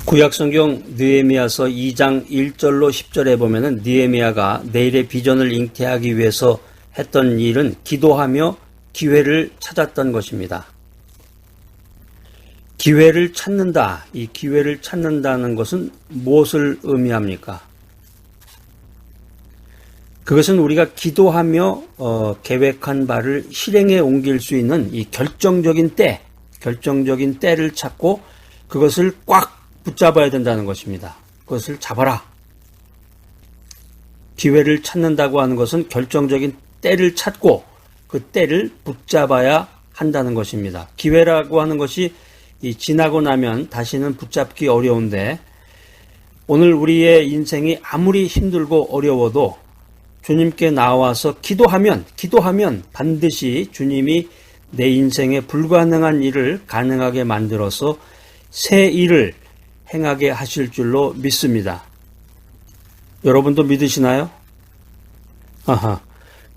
구약성경 느헤미야서 2장 1절로 10절에 보면은 느헤미야가 내일의 비전을 잉태하기 위해서 했던 일은 기도하며 기회를 찾았던 것입니다. 기회를 찾는다. 이 기회를 찾는다는 것은 무엇을 의미합니까? 그것은 우리가 기도하며 계획한 바를 실행에 옮길 수 있는 이 결정적인 때를 찾고 그것을 꽉 붙잡아야 된다는 것입니다. 그것을 잡아라. 기회를 찾는다고 하는 것은 결정적인 때를 찾고 그 때를 붙잡아야 한다는 것입니다. 기회라고 하는 것이 지나고 나면 다시는 붙잡기 어려운데 오늘 우리의 인생이 아무리 힘들고 어려워도 주님께 나와서 기도하면 반드시 주님이 내 인생에 불가능한 일을 가능하게 만들어서 새 일을 행하게 하실 줄로 믿습니다. 여러분도 믿으시나요?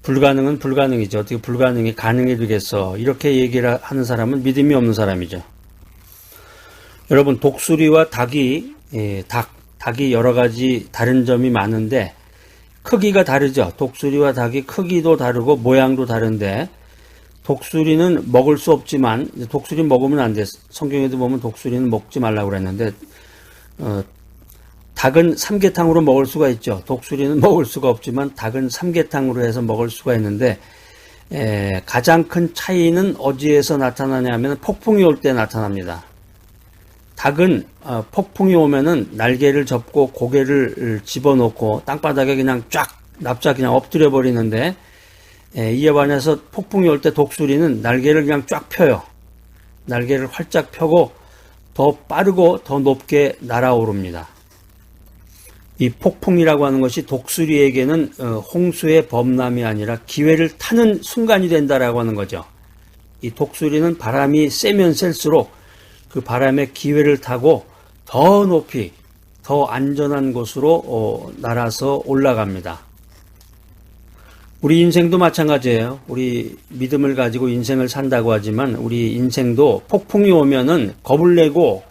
불가능은 불가능이죠. 어떻게 불가능이 가능이 되겠어. 이렇게 얘기를 하는 사람은 믿음이 없는 사람이죠. 여러분, 독수리와 닭이 여러 가지 다른 점이 많은데 크기가 다르죠. 독수리와 닭이 크기도 다르고 모양도 다른데 독수리는 먹을 수 없지만 독수리 먹으면 안 돼. 성경에도 보면 독수리는 먹지 말라고 그랬는데 닭은 삼계탕으로 먹을 수가 있죠. 독수리는 먹을 수가 없지만 닭은 삼계탕으로 해서 먹을 수가 있는데 가장 큰 차이는 어디에서 나타나냐면 폭풍이 올 때 나타납니다. 닭은 폭풍이 오면은 날개를 접고 고개를 집어넣고 땅바닥에 그냥 납작 그냥 엎드려 버리는데 이에 반해서 폭풍이 올 때 독수리는 날개를 그냥 쫙 펴요. 날개를 활짝 펴고 더 빠르고 더 높게 날아오릅니다. 이 폭풍이라고 하는 것이 독수리에게는 홍수의 범람이 아니라 기회를 타는 순간이 된다라고 하는 거죠. 이 독수리는 바람이 세면 셀수록 그 바람의 기회를 타고 더 높이, 더 안전한 곳으로 날아서 올라갑니다. 우리 인생도 마찬가지예요. 우리 믿음을 가지고 인생을 산다고 하지만 우리 인생도 폭풍이 오면은 겁을 내고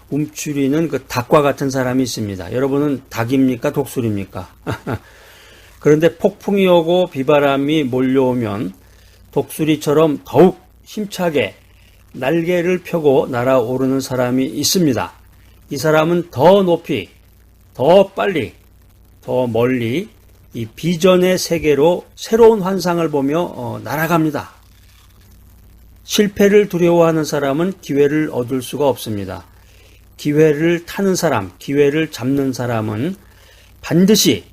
움츠리는 그 닭과 같은 사람이 있습니다. 여러분은 닭입니까? 독수리입니까? 그런데 폭풍이 오고 비바람이 몰려오면 독수리처럼 더욱 힘차게 날개를 펴고 날아오르는 사람이 있습니다. 이 사람은 더 높이, 더 빨리, 더 멀리 이 비전의 세계로 새로운 환상을 보며 날아갑니다. 실패를 두려워하는 사람은 기회를 얻을 수가 없습니다. 기회를 타는 사람, 기회를 잡는 사람은 반드시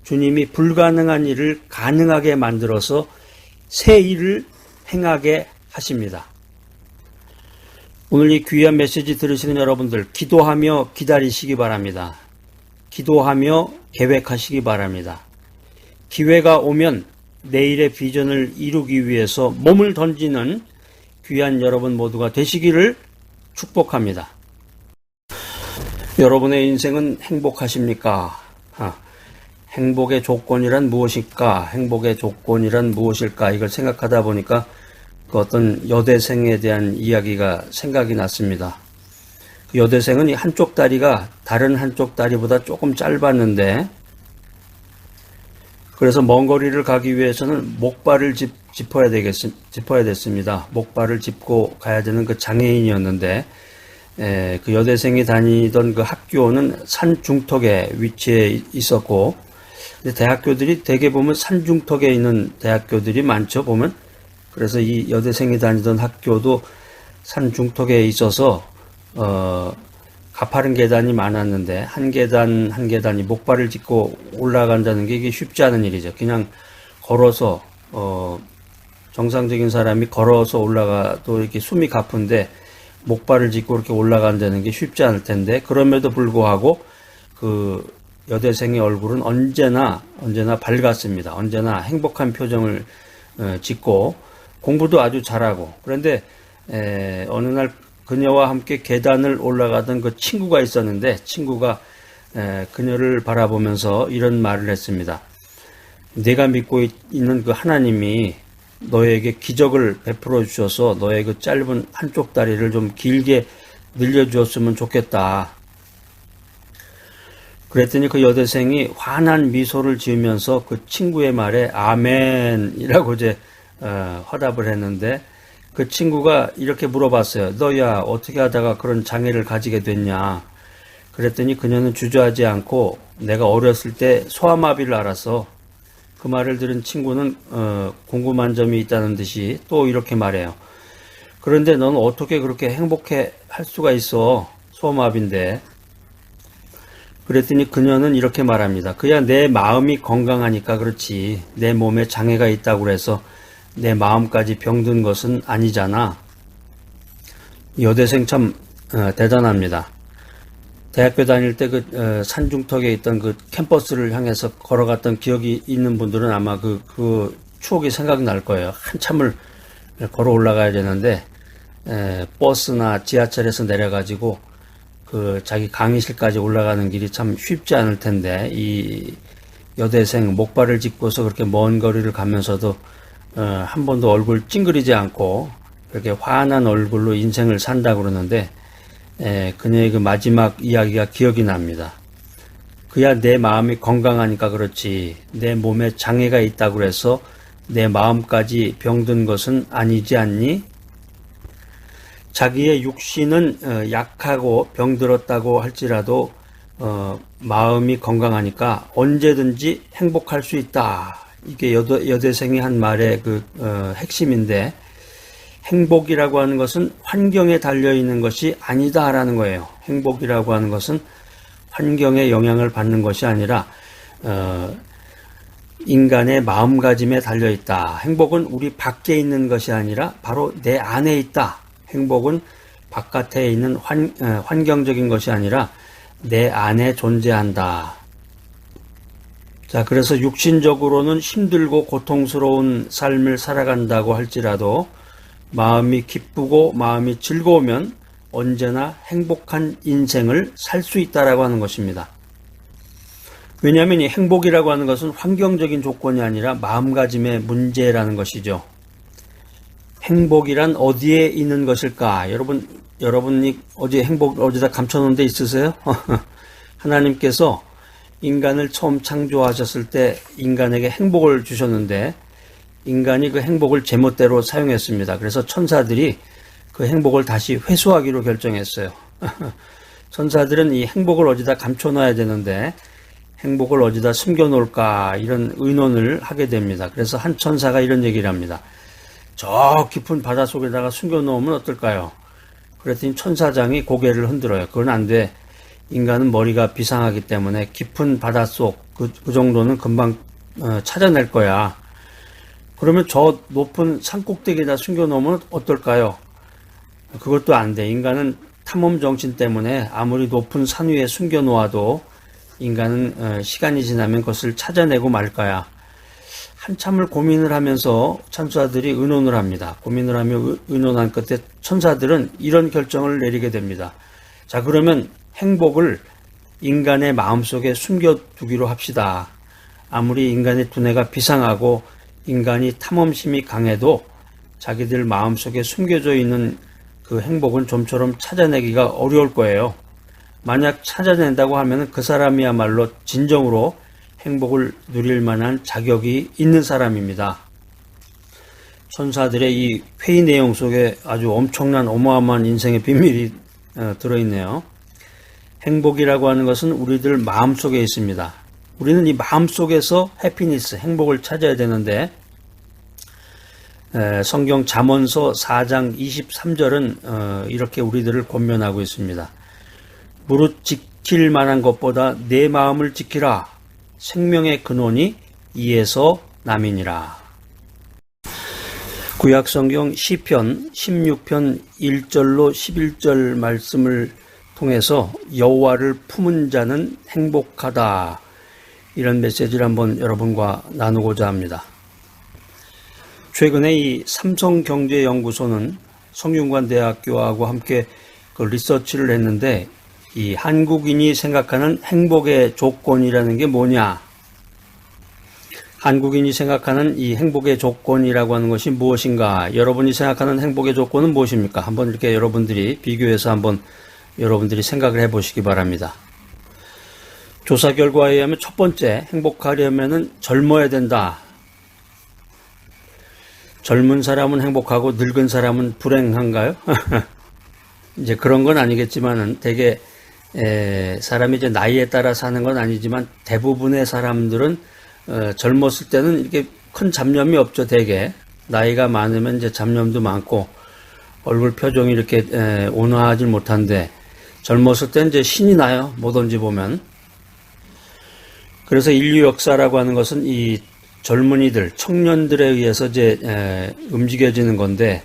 주님이 불가능한 일을 가능하게 만들어서 새 일을 행하게 하십니다. 오늘 이 귀한 메시지 들으시는 여러분들 기도하며 기다리시기 바랍니다. 기도하며 계획하시기 바랍니다. 기회가 오면 내일의 비전을 이루기 위해서 몸을 던지는 귀한 여러분 모두가 되시기를 축복합니다. 여러분의 인생은 행복하십니까? 행복의 조건이란 무엇일까? 행복의 조건이란 무엇일까? 이걸 생각하다 보니까 그 어떤 여대생에 대한 이야기가 생각이 났습니다. 여대생은 이 한쪽 다리가 다른 한쪽 다리보다 조금 짧았는데 그래서 먼 거리를 가기 위해서는 목발을 짚어야 됐습니다. 목발을 짚고 가야 되는 그 장애인이었는데 그 여대생이 다니던 그 학교는 산 중턱에 위치해 있었고 대학교들이 대개 보면 산 중턱에 있는 대학교들이 많죠. 보면 그래서 이 여대생이 다니던 학교도 산 중턱에 있어서 가파른 계단이 많았는데 한 계단이 목발을 짚고 올라간다는 게 이게 쉽지 않은 일이죠. 그냥 걸어서 정상적인 사람이 걸어서 올라가도 이렇게 숨이 가쁜데 목발을 짚고 이렇게 올라간다는 게 쉽지 않을 텐데 그럼에도 불구하고 그 여대생의 얼굴은 언제나 밝았습니다. 언제나 행복한 표정을 짓고 공부도 아주 잘하고 그런데 어느 날 그녀와 함께 계단을 올라가던 그 친구가 있었는데 친구가 그녀를 바라보면서 이런 말을 했습니다. 내가 믿고 있는 그 하나님이 너에게 기적을 베풀어 주셔서 너의 그 짧은 한쪽 다리를 좀 길게 늘려주었으면 좋겠다. 그랬더니 그 여대생이 환한 미소를 지으면서 그 친구의 말에 아멘이라고 이제 화답을 했는데, 그 친구가 이렇게 물어봤어요. 너야 어떻게 하다가 그런 장애를 가지게 됐냐. 그랬더니 그녀는 주저하지 않고 내가 어렸을 때 소아마비를 앓았어. 그 말을 들은 친구는 궁금한 점이 있다는 듯이 또 이렇게 말해요. 그런데 넌 어떻게 그렇게 행복해 할 수가 있어? 소아마비인데. 그랬더니 그녀는 이렇게 말합니다. 그야 내 마음이 건강하니까 그렇지. 내 몸에 장애가 있다고 해서 내 마음까지 병든 것은 아니잖아. 여대생 참 대단합니다. 대학교 다닐 때 그 산중턱에 있던 그 캠퍼스를 향해서 걸어갔던 기억이 있는 분들은 아마 그 추억이 생각날 거예요. 한참을 걸어 올라가야 되는데 버스나 지하철에서 내려가지고 그 자기 강의실까지 올라가는 길이 참 쉽지 않을 텐데, 이 여대생 목발을 짚고서 그렇게 먼 거리를 가면서도 한 번도 얼굴 찡그리지 않고 그렇게 환한 얼굴로 인생을 산다고 그러는데, 그녀의 그 마지막 이야기가 기억이 납니다. 그야 내 마음이 건강하니까 그렇지. 내 몸에 장애가 있다고 해서 내 마음까지 병든 것은 아니지 않니? 자기의 육신은 약하고 병들었다고 할지라도 마음이 건강하니까 언제든지 행복할 수 있다. 이게 여대생이 한 말의 그 핵심인데, 행복이라고 하는 것은 환경에 달려있는 것이 아니다라는 거예요. 행복이라고 하는 것은 환경의 영향을 받는 것이 아니라 인간의 마음가짐에 달려있다. 행복은 우리 밖에 있는 것이 아니라 바로 내 안에 있다. 행복은 바깥에 있는 환경적인 것이 아니라 내 안에 존재한다. 자, 그래서 육신적으로는 힘들고 고통스러운 삶을 살아간다고 할지라도 마음이 기쁘고 마음이 즐거우면 언제나 행복한 인생을 살 수 있다라고 하는 것입니다. 왜냐하면 이 행복이라고 하는 것은 환경적인 조건이 아니라 마음가짐의 문제라는 것이죠. 행복이란 어디에 있는 것일까? 여러분이 어제 행복 어디다 감춰놓은 데 있으세요? 하나님께서 인간을 처음 창조하셨을 때 인간에게 행복을 주셨는데, 인간이 그 행복을 제멋대로 사용했습니다. 그래서 천사들이 그 행복을 다시 회수하기로 결정했어요. 천사들은 이 행복을 어디다 감춰놔야 되는데 행복을 어디다 숨겨놓을까, 이런 의논을 하게 됩니다. 그래서 한 천사가 이런 얘기를 합니다. 저 깊은 바닷속에다가 숨겨놓으면 어떨까요? 그랬더니 천사장이 고개를 흔들어요. 그건 안 돼. 인간은 머리가 비상하기 때문에 깊은 바닷속 그 정도는 금방 찾아낼 거야. 그러면 저 높은 산꼭대기에다 숨겨놓으면 어떨까요? 그것도 안 돼. 인간은 탐험 정신 때문에 아무리 높은 산 위에 숨겨놓아도 인간은 시간이 지나면 그것을 찾아내고 말 거야. 한참을 고민을 하면서 천사들이 의논을 합니다. 고민을 하며 의논한 끝에 천사들은 이런 결정을 내리게 됩니다. 자, 그러면 행복을 인간의 마음속에 숨겨두기로 합시다. 아무리 인간의 두뇌가 비상하고 인간이 탐험심이 강해도 자기들 마음속에 숨겨져 있는 그 행복은 좀처럼 찾아내기가 어려울 거예요. 만약 찾아낸다고 하면 그 사람이야말로 진정으로 행복을 누릴 만한 자격이 있는 사람입니다. 천사들의 이 회의 내용 속에 아주 엄청난 어마어마한 인생의 비밀이 들어있네요. 행복이라고 하는 것은 우리들 마음속에 있습니다. 우리는 이 마음속에서 해피니스, 행복을 찾아야 되는데, 성경 잠언서 4장 23절은 이렇게 우리들을 권면하고 있습니다. 무릇 지킬 만한 것보다 내 마음을 지키라. 생명의 근원이 이에서 남이니라. 구약성경 시편 16편 1절로 11절 말씀을 통해서 여호와를 품은 자는 행복하다, 이런 메시지를 한번 여러분과 나누고자 합니다. 최근에 이 삼성경제연구소는 성균관대학교하고 함께 그 리서치를 했는데, 이 한국인이 생각하는 행복의 조건이라는 게 뭐냐? 한국인이 생각하는 이 행복의 조건이라고 하는 것이 무엇인가? 여러분이 생각하는 행복의 조건은 무엇입니까? 한번 이렇게 여러분들이 비교해서 한번 여러분들이 생각을 해보시기 바랍니다. 조사 결과에 의하면 첫 번째, 행복하려면은 젊어야 된다. 젊은 사람은 행복하고 늙은 사람은 불행한가요? 이제 그런 건 아니겠지만은 되게 사람이 이제 나이에 따라 사는 건 아니지만 대부분의 사람들은 젊었을 때는 이렇게 큰 잡념이 없죠. 되게 나이가 많으면 이제 잡념도 많고 얼굴 표정이 이렇게 온화하지 못한데 젊었을 때는 이제 신이 나요. 뭐든지 보면. 그래서 인류 역사라고 하는 것은 이 젊은이들, 청년들에 의해서 이제 움직여지는 건데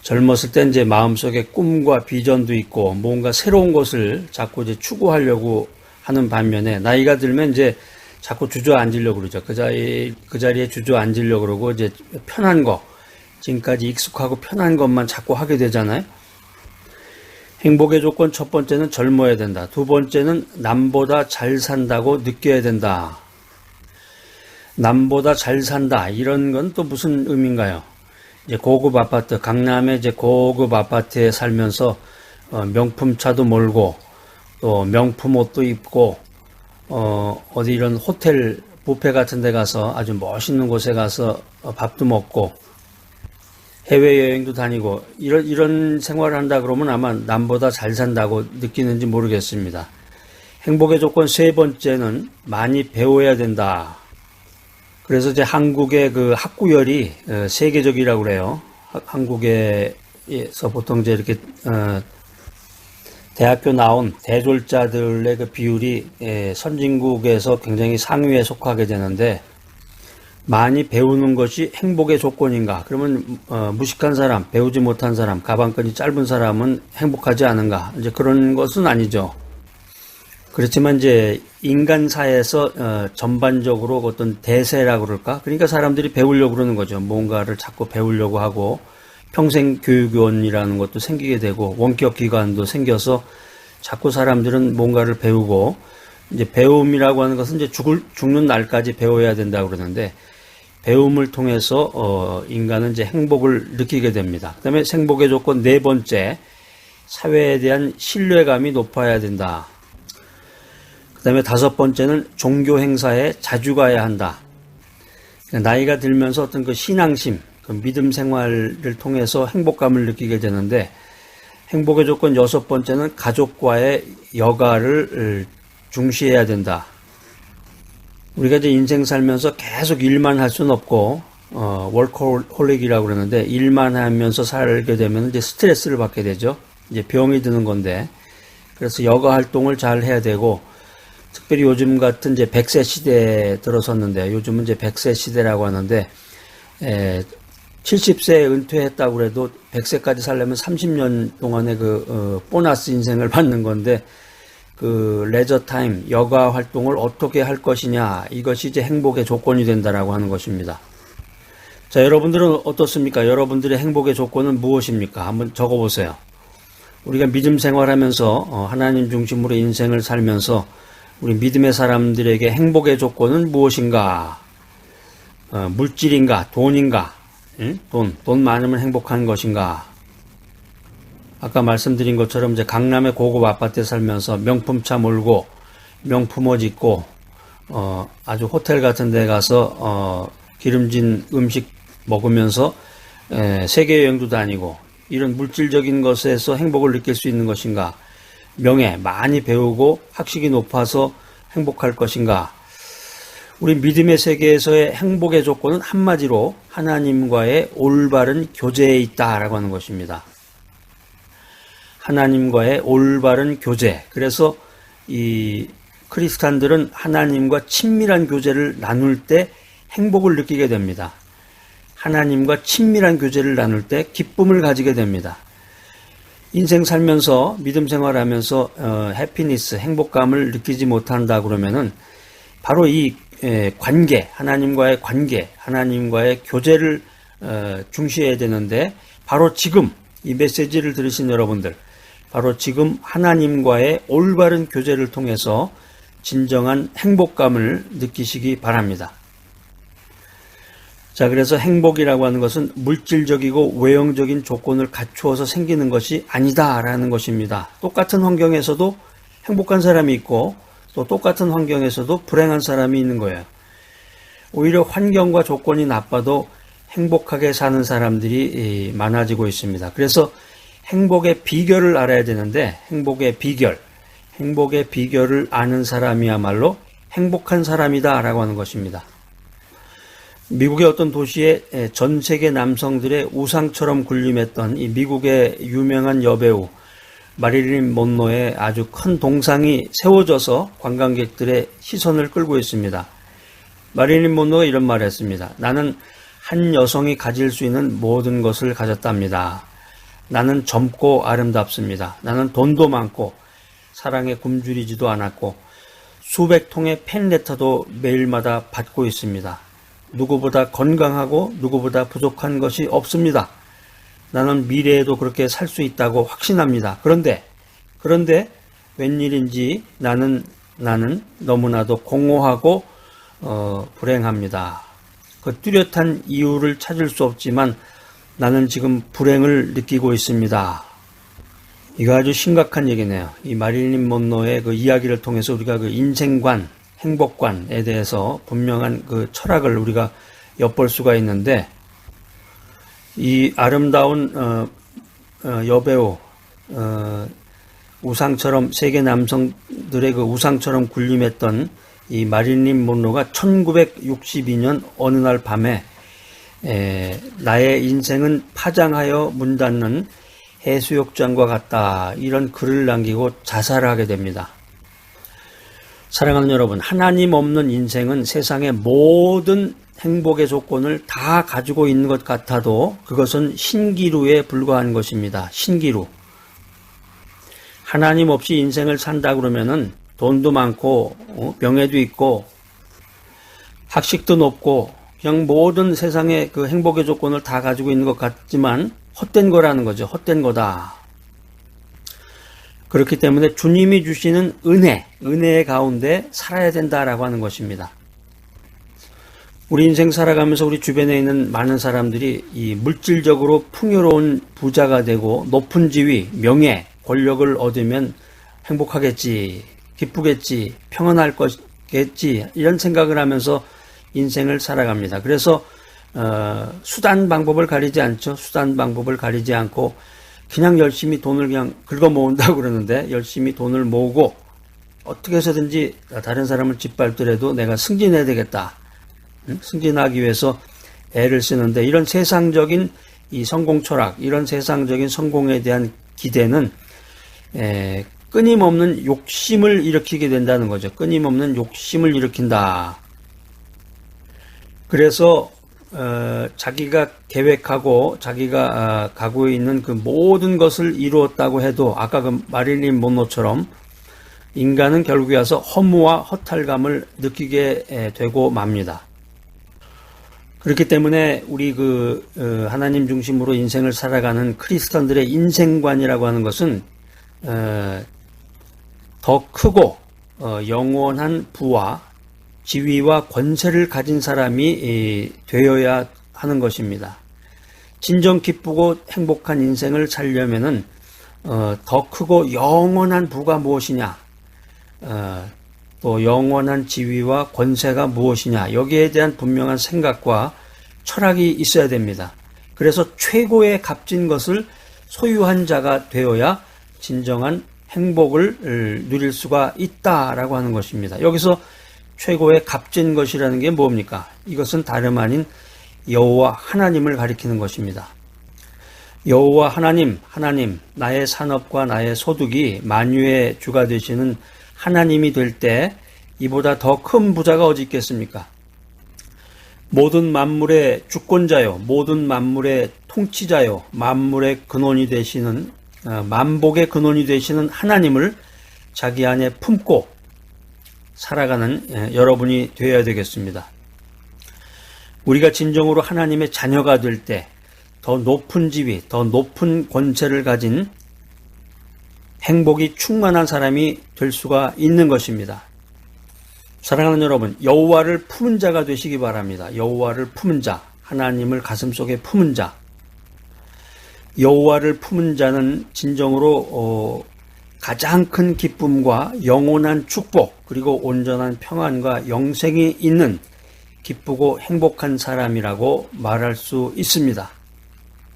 젊었을 때 이제 마음속에 꿈과 비전도 있고 뭔가 새로운 것을 자꾸 이제 추구하려고 하는 반면에 나이가 들면 이제 자꾸 주저앉으려고 그러죠. 그 자리에 주저앉으려고 그러고 이제 편한 거, 지금까지 익숙하고 편한 것만 자꾸 하게 되잖아요. 행복의 조건 첫 번째는 젊어야 된다. 두 번째는 남보다 잘 산다고 느껴야 된다. 남보다 잘 산다. 이런 건 또 무슨 의미인가요? 이제 고급 아파트, 강남의 이제 고급 아파트에 살면서 명품 차도 몰고 또 명품 옷도 입고 어디 이런 호텔 뷔페 같은 데 가서 아주 멋있는 곳에 가서 밥도 먹고 해외여행도 다니고 이런 생활을 한다 그러면 아마 남보다 잘 산다고 느끼는지 모르겠습니다. 행복의 조건 세 번째는 많이 배워야 된다. 그래서 이제 한국의 그 학구열이 세계적이라고 그래요. 한국에서 보통 이제 이렇게 대학교 나온 대졸자들의 그 비율이 선진국에서 굉장히 상위에 속하게 되는데 많이 배우는 것이 행복의 조건인가? 그러면 무식한 사람, 배우지 못한 사람, 가방끈이 짧은 사람은 행복하지 않은가? 이제 그런 것은 아니죠. 그렇지만 이제 인간사에서 전반적으로 어떤 대세라고 그럴까? 그러니까 사람들이 배우려고 그러는 거죠. 뭔가를 자꾸 배우려고 하고 평생교육원이라는 것도 생기게 되고 원격기관도 생겨서 자꾸 사람들은 뭔가를 배우고 이제 배움이라고 하는 것은 이제 죽는 날까지 배워야 된다고 그러는데 배움을 통해서 인간은 이제 행복을 느끼게 됩니다. 그다음에 행복의 조건 네 번째, 사회에 대한 신뢰감이 높아야 된다. 그다음에 다섯 번째는 종교 행사에 자주 가야 한다. 나이가 들면서 어떤 그 신앙심, 그 믿음 생활을 통해서 행복감을 느끼게 되는데 행복의 조건 여섯 번째는 가족과의 여가를 중시해야 된다. 우리가 이제 인생 살면서 계속 일만 할 수는 없고 월커홀릭이라고 그러는데 일만 하면서 살게 되면 이제 스트레스를 받게 되죠. 이제 병이 드는 건데 그래서 여가 활동을 잘 해야 되고 특별히 요즘 같은 이제 100세 시대에 들어섰는데 요즘은 이제 100세 시대라고 하는데 70세에 은퇴했다고 해도 100세까지 살려면 30년 동안의 그 보너스 인생을 받는 건데 그 레저 타임, 여가 활동을 어떻게 할 것이냐 이것이 이제 행복의 조건이 된다라고 하는 것입니다. 자, 여러분들은 어떻습니까? 여러분들의 행복의 조건은 무엇입니까? 한번 적어보세요. 우리가 믿음 생활하면서 하나님 중심으로 인생을 살면서 우리 믿음의 사람들에게 행복의 조건은 무엇인가? 물질인가? 돈인가? 응? 돈 많으면 행복한 것인가? 아까 말씀드린 것처럼 이제 강남의 고급 아파트에 살면서 명품차 몰고 명품 옷 입고 아주 호텔 같은 데 가서 기름진 음식 먹으면서 세계 여행도 다니고 이런 물질적인 것에서 행복을 느낄 수 있는 것인가? 명예, 많이 배우고 학식이 높아서 행복할 것인가? 우리 믿음의 세계에서의 행복의 조건은 한마디로 하나님과의 올바른 교제에 있다라고 하는 것입니다. 하나님과의 올바른 교제. 그래서 이 크리스찬들은 하나님과 친밀한 교제를 나눌 때 행복을 느끼게 됩니다. 하나님과 친밀한 교제를 나눌 때 기쁨을 가지게 됩니다. 인생 살면서 믿음 생활하면서 해피니스, 행복감을 느끼지 못한다 그러면은 바로 이 관계, 하나님과의 관계, 하나님과의 교제를 중시해야 되는데 바로 지금 이 메시지를 들으신 여러분들, 바로 지금 하나님과의 올바른 교제를 통해서 진정한 행복감을 느끼시기 바랍니다. 자, 그래서 행복이라고 하는 것은 물질적이고 외형적인 조건을 갖추어서 생기는 것이 아니다라는 것입니다. 똑같은 환경에서도 행복한 사람이 있고 또 똑같은 환경에서도 불행한 사람이 있는 거예요. 오히려 환경과 조건이 나빠도 행복하게 사는 사람들이 많아지고 있습니다. 그래서 행복의 비결을 알아야 되는데 행복의 비결을 아는 사람이야말로 행복한 사람이다라고 하는 것입니다. 미국의 어떤 도시에 전 세계 남성들의 우상처럼 군림했던 이 미국의 유명한 여배우 마릴린 먼로의 아주 큰 동상이 세워져서 관광객들의 시선을 끌고 있습니다. 마릴린 먼로가 이런 말을 했습니다. 나는 한 여성이 가질 수 있는 모든 것을 가졌답니다. 나는 젊고 아름답습니다. 나는 돈도 많고 사랑에 굶주리지도 않았고 수백 통의 팬레터도 매일마다 받고 있습니다. 누구보다 건강하고 누구보다 부족한 것이 없습니다. 나는 미래에도 그렇게 살 수 있다고 확신합니다. 그런데 웬일인지 나는 너무나도 공허하고 불행합니다. 그 뚜렷한 이유를 찾을 수 없지만 나는 지금 불행을 느끼고 있습니다. 이거 아주 심각한 얘기네요. 이 마릴린 먼로의 그 이야기를 통해서 우리가 그 인생관, 행복관에 대해서 분명한 그 철학을 우리가 엿볼 수가 있는데, 이 아름다운 여배우, 우상처럼 세계 남성들의 그 우상처럼 군림했던 이 마릴린 먼로가 1962년 어느 날 밤에 나의 인생은 파장하여 문 닫는 해수욕장과 같다, 이런 글을 남기고 자살을 하게 됩니다. 사랑하는 여러분, 하나님 없는 인생은 세상의 모든 행복의 조건을 다 가지고 있는 것 같아도 그것은 신기루에 불과한 것입니다. 신기루. 하나님 없이 인생을 산다 그러면은 돈도 많고 명예도 있고 학식도 높고 그냥 모든 세상의 그 행복의 조건을 다 가지고 있는 것 같지만 헛된 거라는 거죠. 헛된 거다. 그렇기 때문에 주님이 주시는 은혜의 가운데 살아야 된다라고 하는 것입니다. 우리 인생 살아가면서 우리 주변에 있는 많은 사람들이 이 물질적으로 풍요로운 부자가 되고 높은 지위, 명예, 권력을 얻으면 행복하겠지, 기쁘겠지, 평안할 것겠지, 이런 생각을 하면서 인생을 살아갑니다. 그래서 수단 방법을 가리지 않죠. 수단 방법을 가리지 않고 그냥 열심히 돈을 그냥 긁어 모은다고 그러는데, 열심히 돈을 모으고 어떻게 해서든지 다른 사람을 짓밟더라도 내가 승진해야 되겠다, 승진하기 위해서 애를 쓰는데, 이런 세상적인 이 성공 철학, 이런 세상적인 성공에 대한 기대는 끊임없는 욕심을 일으키게 된다는 거죠. 끊임없는 욕심을 일으킨다. 그래서 자기가 계획하고 자기가 가고 있는 그 모든 것을 이루었다고 해도 아까 그 마릴린 먼로처럼 인간은 결국에 와서 허무와 허탈감을 느끼게 되고 맙니다. 그렇기 때문에 우리 하나님 중심으로 인생을 살아가는 크리스천들의 인생관이라고 하는 것은 더 크고 영원한 부와 지위와 권세를 가진 사람이 되어야 하는 것입니다. 진정 기쁘고 행복한 인생을 살려면은 더 크고 영원한 부가 무엇이냐, 또 영원한 지위와 권세가 무엇이냐, 여기에 대한 분명한 생각과 철학이 있어야 됩니다. 그래서 최고의 값진 것을 소유한 자가 되어야 진정한 행복을 누릴 수가 있다라고 하는 것입니다. 여기서 최고의 값진 것이라는 게 뭡니까? 이것은 다름 아닌 여호와 하나님을 가리키는 것입니다. 여호와 하나님, 나의 산업과 나의 소득이 만유의 주가 되시는 하나님이 될 때 이보다 더 큰 부자가 어디 있겠습니까? 모든 만물의 주권자요, 모든 만물의 통치자요, 만물의 근원이 되시는, 만복의 근원이 되시는 하나님을 자기 안에 품고 살아가는 여러분이 되어야 되겠습니다. 우리가 진정으로 하나님의 자녀가 될 때 더 높은 지위, 더 높은 권세를 가진 행복이 충만한 사람이 될 수가 있는 것입니다. 사랑하는 여러분, 여호와를 품은 자가 되시기 바랍니다. 여호와를 품은 자, 하나님을 가슴속에 품은 자, 여호와를 품은 자는 진정으로 가장 큰 기쁨과 영원한 축복, 그리고 온전한 평안과 영생이 있는 기쁘고 행복한 사람이라고 말할 수 있습니다.